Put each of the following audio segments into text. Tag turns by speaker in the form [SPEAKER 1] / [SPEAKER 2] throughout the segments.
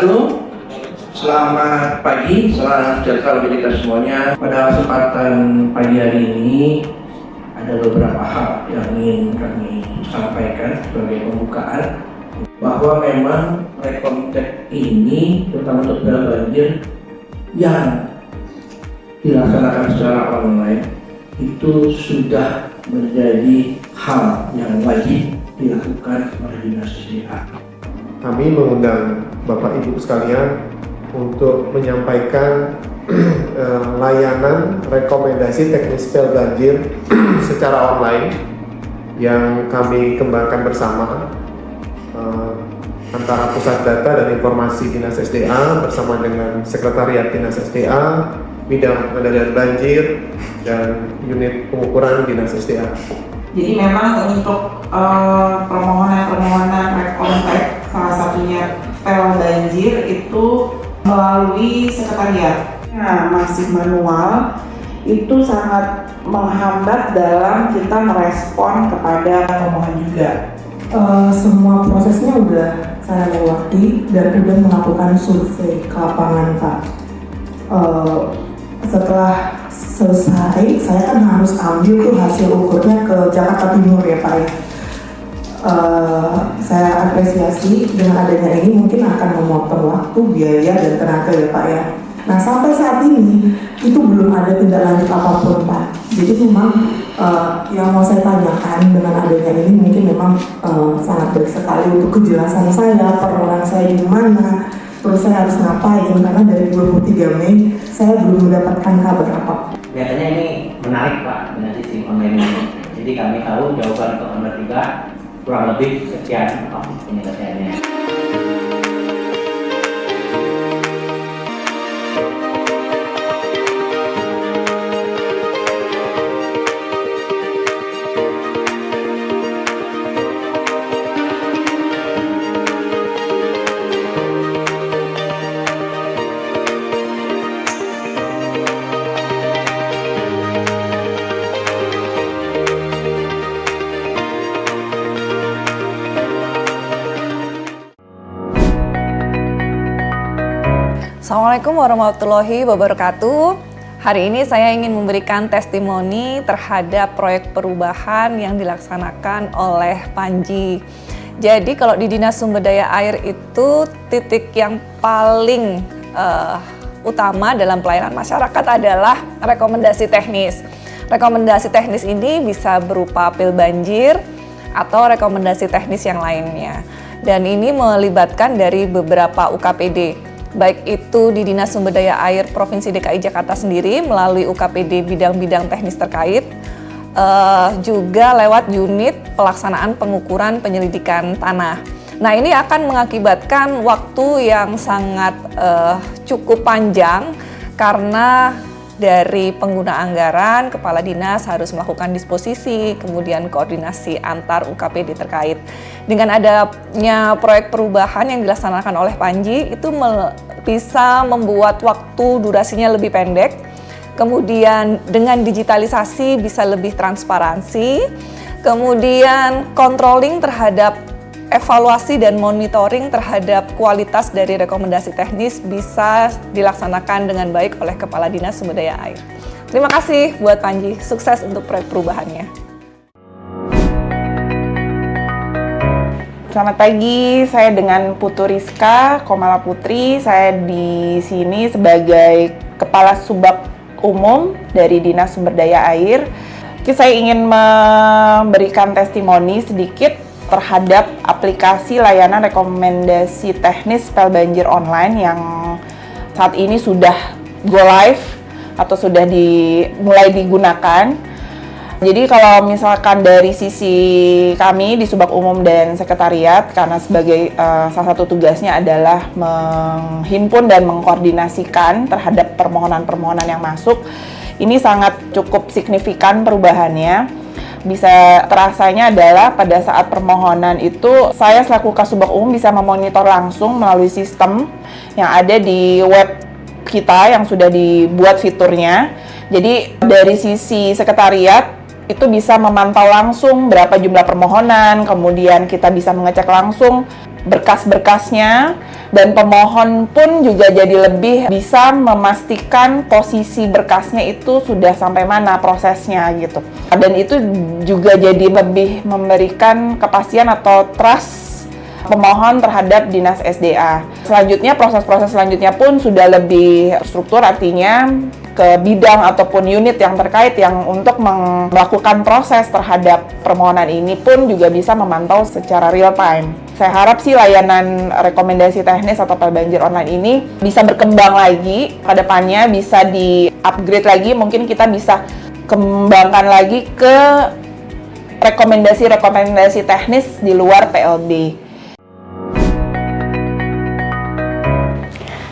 [SPEAKER 1] wabarakatuh. Selamat pagi, salam sejahtera bagi kita semuanya. Pada kesempatan pagi hari ini ada beberapa hal yang ingin kami sampaikan sebagai pembukaan, bahwa memang Rekomtek ini terutama untuk piala banjir yang dilaksanakan secara online itu sudah menjadi hal yang wajib dilakukan oleh Dinas SDA.
[SPEAKER 2] Kami mengundang Bapak Ibu sekalian untuk menyampaikan layanan rekomendasi teknis spell banjir secara online yang kami kembangkan bersama antara Pusat Data dan Informasi Dinas SDA bersama dengan Sekretariat Dinas SDA, Bidang Pengendalian Banjir, dan Unit Pengukuran Dinas SDA.
[SPEAKER 3] Jadi memang untuk permohonan Rekomtek, salah satunya spell banjir itu melalui sekretariat. Nah, masih manual, itu sangat menghambat dalam kita merespon kepada pemohon juga.
[SPEAKER 4] Semua prosesnya udah saya lewati dan udah melakukan survei ke lapangan, Pak. Setelah selesai, saya kan harus ambil tuh hasil ukurnya ke Jakarta Timur ya, Pak. Saya apresiasi dengan adanya ini mungkin akan memotong waktu, biaya, dan tenaga ya, Pak ya. Nah, sampai saat ini itu belum ada tindak lanjut apapun, Pak. Jadi memang yang mau saya tanyakan dengan adanya ini mungkin memang sangat baik sekali untuk kejelasan saya, perorangan saya di mana, terus saya harus ngapain, karena dari 23 Mei saya belum mendapatkan kabar apa.
[SPEAKER 5] Kelihatannya ini menarik, Pak, dengan sistem online ini. Jadi kami tahu jawaban untuk nomor 3 kurang lebih sekian penyelesaiannya.
[SPEAKER 6] Assalamualaikum warahmatullahi wabarakatuh. Hari ini saya ingin memberikan testimoni terhadap proyek perubahan yang dilaksanakan oleh Panji. Jadi kalau di Dinas Sumber Daya Air itu titik yang paling utama dalam pelayanan masyarakat adalah rekomendasi teknis. Rekomendasi teknis ini bisa berupa pil banjir atau rekomendasi teknis yang lainnya. Dan ini melibatkan dari beberapa UKPD. Baik itu di Dinas Sumber Daya Air Provinsi DKI Jakarta sendiri melalui UKPD bidang-bidang teknis terkait, juga lewat unit pelaksanaan pengukuran penyelidikan tanah. Nah, ini akan mengakibatkan waktu yang sangat cukup panjang karena dari pengguna anggaran, kepala dinas harus melakukan disposisi, kemudian koordinasi antar UKPD terkait. Dengan adanya proyek perubahan yang dilaksanakan oleh Panji, itu bisa membuat waktu durasinya lebih pendek. Kemudian dengan digitalisasi bisa lebih transparansi. Kemudian controlling terhadap evaluasi dan monitoring terhadap kualitas dari rekomendasi teknis bisa dilaksanakan dengan baik oleh Kepala Dinas Sumber Daya Air. Terima kasih buat Panji, sukses untuk proyek perubahannya.
[SPEAKER 3] Selamat pagi, saya dengan Putu Rizka Komala Putri. Saya di sini sebagai Kepala Subak Umum dari Dinas Sumber Daya Air. Saya ingin memberikan testimoni sedikit terhadap aplikasi layanan rekomendasi teknis spell banjir online yang saat ini sudah go live atau sudah mulai digunakan. Jadi kalau misalkan dari sisi kami di Subak Umum dan Sekretariat, karena sebagai salah satu tugasnya adalah menghimpun dan mengkoordinasikan terhadap permohonan-permohonan yang masuk, ini sangat cukup signifikan perubahannya. Bisa terasanya adalah pada saat permohonan itu saya selaku Kasubag Umum bisa memonitor langsung melalui sistem yang ada di web kita yang sudah dibuat fiturnya. Jadi dari sisi sekretariat itu bisa memantau langsung berapa jumlah permohonan, kemudian kita bisa mengecek langsung berkas-berkasnya, Dan pemohon pun juga jadi lebih bisa memastikan posisi berkasnya itu sudah sampai mana prosesnya gitu. Dan itu juga jadi lebih memberikan kepastian atau trust pemohon terhadap Dinas SDA. Selanjutnya, proses-proses selanjutnya pun sudah lebih struktur, artinya ke bidang ataupun unit yang terkait yang untuk melakukan proses terhadap permohonan ini pun juga bisa memantau secara real time. Saya harap sih layanan rekomendasi teknis atau pel banjir online ini bisa berkembang lagi ke depannya, bisa di-upgrade lagi, mungkin kita bisa kembangkan lagi ke rekomendasi-rekomendasi teknis di luar PLB.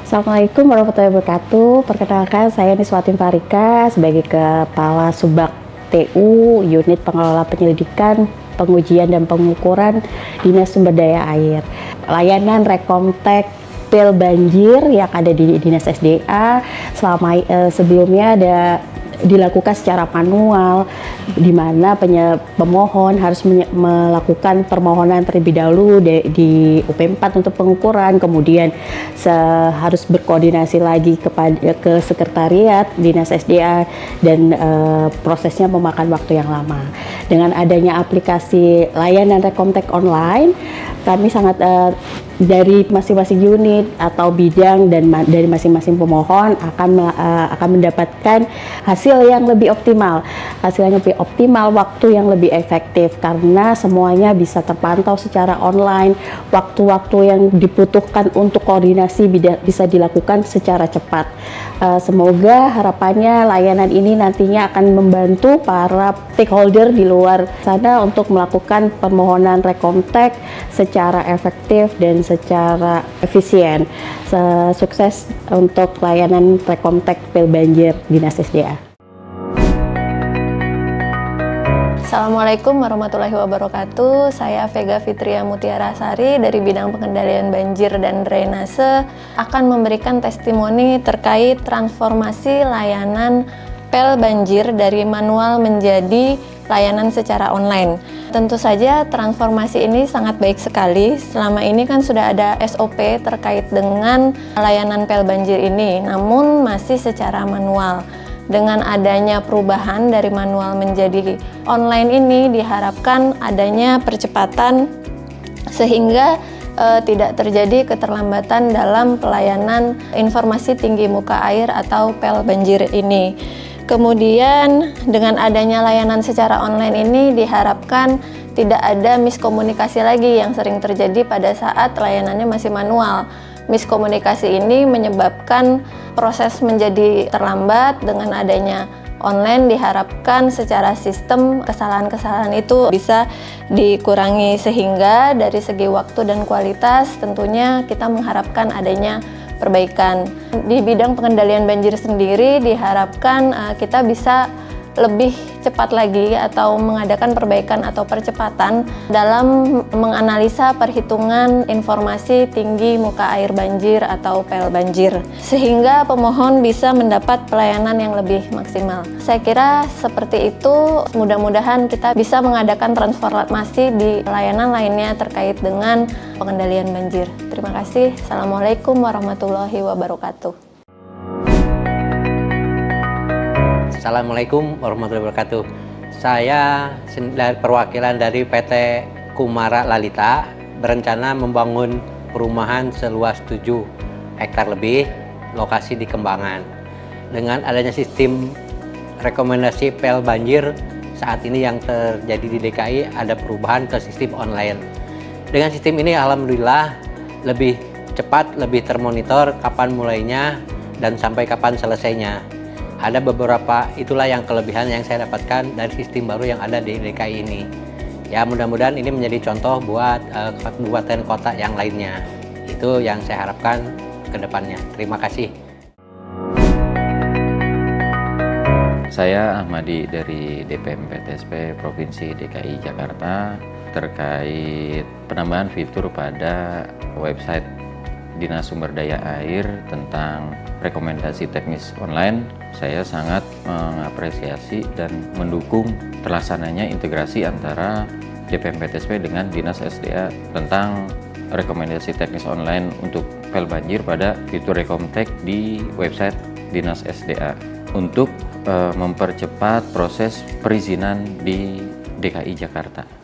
[SPEAKER 7] Assalamualaikum warahmatullahi wabarakatuh. Perkenalkan, saya Niswatin Farika sebagai Kepala Subak TU Unit Pengelola Penyelidikan, Pengujian dan Pengukuran Dinas Sumber Daya Air. Layanan Rekomtek pel banjir yang ada di Dinas SDA sebelumnya dilakukan secara manual, di mana pemohon harus melakukan permohonan terlebih dahulu di UP4 untuk pengukuran, kemudian harus berkoordinasi lagi ke sekretariat Dinas SDA, dan prosesnya memakan waktu yang lama. Dengan adanya aplikasi layanan Rekomtek online, kami sangat dari masing-masing unit atau bidang dan dari masing-masing pemohon akan mendapatkan hasil yang lebih optimal, waktu yang lebih efektif karena semuanya bisa terpantau secara online. Waktu-waktu yang dibutuhkan untuk koordinasi bisa dilakukan secara cepat. Semoga harapannya layanan ini nantinya akan membantu para stakeholder di luar sana untuk melakukan permohonan Rekomtek secara efektif dan secara efisien. Sukses untuk layanan Rekomtek pel banjir Dinas SDA.
[SPEAKER 8] Assalamualaikum warahmatullahi wabarakatuh. Saya Vega Fitria Mutiara Sari dari bidang pengendalian banjir dan drainase akan memberikan testimoni terkait transformasi layanan pel banjir dari manual menjadi layanan secara online. Tentu saja transformasi ini sangat baik sekali. Selama ini kan sudah ada SOP terkait dengan layanan pel banjir ini, namun masih secara manual. Dengan adanya perubahan dari manual menjadi online ini diharapkan adanya percepatan sehingga tidak terjadi keterlambatan dalam pelayanan informasi tinggi muka air atau pel banjir ini. Kemudian dengan adanya layanan secara online ini diharapkan tidak ada miskomunikasi lagi yang sering terjadi pada saat layanannya masih manual. Miskomunikasi ini menyebabkan proses menjadi terlambat. Dengan adanya online diharapkan secara sistem kesalahan-kesalahan itu bisa dikurangi sehingga dari segi waktu dan kualitas tentunya kita mengharapkan adanya perbaikan. Di bidang pengendalian banjir sendiri diharapkan kita bisa lebih cepat lagi atau mengadakan perbaikan atau percepatan dalam menganalisa perhitungan informasi tinggi muka air banjir atau pel banjir sehingga pemohon bisa mendapat pelayanan yang lebih maksimal. Saya kira seperti itu, mudah-mudahan kita bisa mengadakan transformasi di layanan lainnya terkait dengan pengendalian banjir. Terima kasih. Assalamualaikum warahmatullahi wabarakatuh.
[SPEAKER 5] Assalamualaikum warahmatullahi wabarakatuh. Saya dari perwakilan dari PT Kumara Lalita berencana membangun perumahan seluas 7 hektar lebih, lokasi di Kembangan. Dengan adanya sistem rekomendasi pel banjir saat ini yang terjadi di DKI, ada perubahan ke sistem online. Dengan sistem ini alhamdulillah lebih cepat, lebih termonitor kapan mulainya dan sampai kapan selesainya. Ada beberapa, itulah yang kelebihan yang saya dapatkan dari sistem baru yang ada di DKI ini. Ya, mudah-mudahan ini menjadi contoh buat kabupaten kota yang lainnya. Itu yang saya harapkan ke depannya. Terima kasih.
[SPEAKER 9] Saya Ahmadi dari DPM PTSP Provinsi DKI Jakarta terkait penambahan fitur pada website Dinas Sumber Daya Air tentang rekomendasi teknis online. Saya sangat mengapresiasi dan mendukung terlaksananya integrasi antara DPM PTSP dengan Dinas SDA tentang rekomendasi teknis online untuk pel banjir pada fitur Rekomtek di website Dinas SDA untuk mempercepat proses perizinan di DKI Jakarta.